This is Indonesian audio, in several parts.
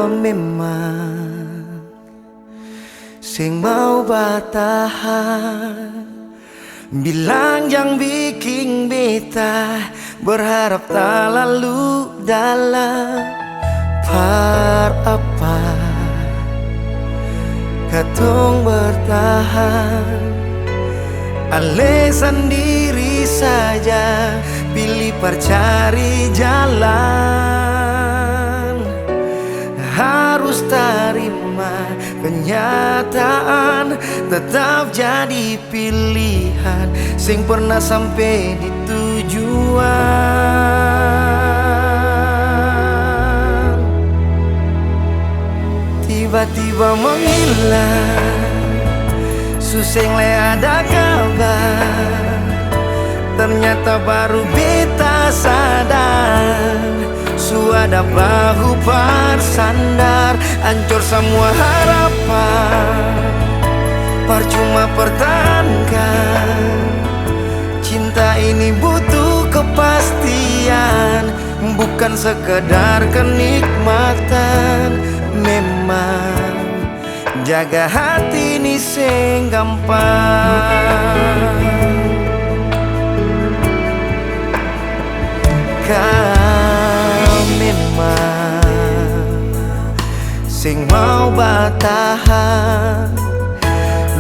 memang sing mau bertahan, bilang yang bikin beta berharap tak lalu dalam par apa katong bertahan. Ale sendiri saja pilih percari jalan, harus terima kenyataan, tetap jadi pilihan sing pernah sampai di tujuan. Tiba-tiba menghilang, suseng le ada kabar, ternyata baru beta sadar, suada bahu bersandar, hancur semua harapan, percuma pertahankan. Cinta ini butuh kepastian, bukan sekedar kenikmatan. Memang jaga hati ini sing gampang, kau memang sing mau bertahan,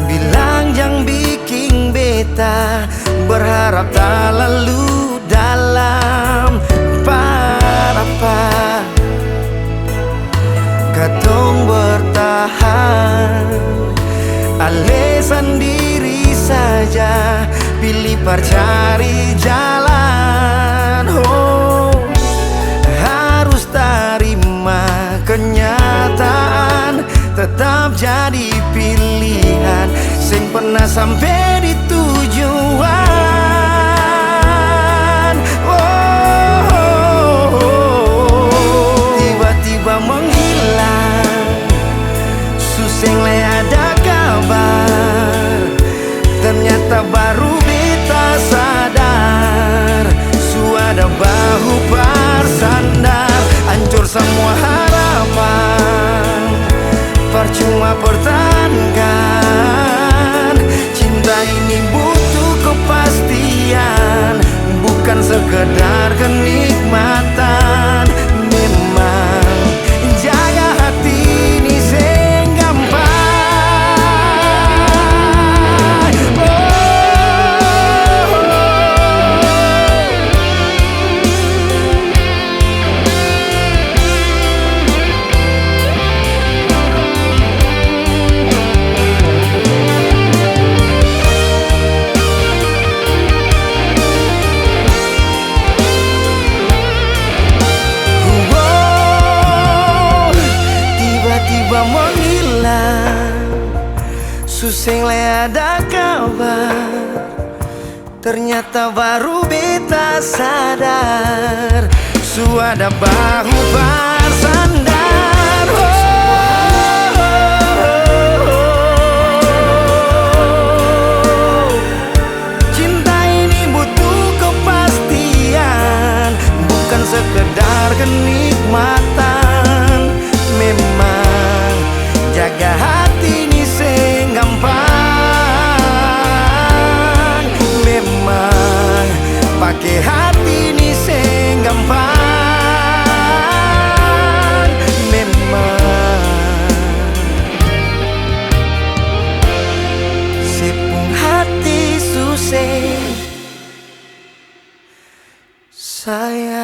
bilang yang bikin beta berharap tak lalu dalam apa katong bertahan. Ale sendiri saja pilih percari jalan, oh, harus terima kenyataan, tetap jadi pilihan sing pernah sampai di tujuan. Tiba-tiba menghilang, suseng le ada kabar, ternyata baru beta sadar, suada bahu bersandar, hancur semua harapan, percuma pertahankan. Cinta ini butuh kepastian, bukan sekedar kenikmatan. Memang jaga hati ini sing gampang, tiba-tiba menghilang, suseng le ada kabar, ternyata baru beta sadar, suada bahu bersandar. Cinta ini butuh kepastian, bukan sekedar kenikmatan. Memang jaga hati ini sing gampang, memang pakai hati ini sing gampang. Memang sepung hati susah saya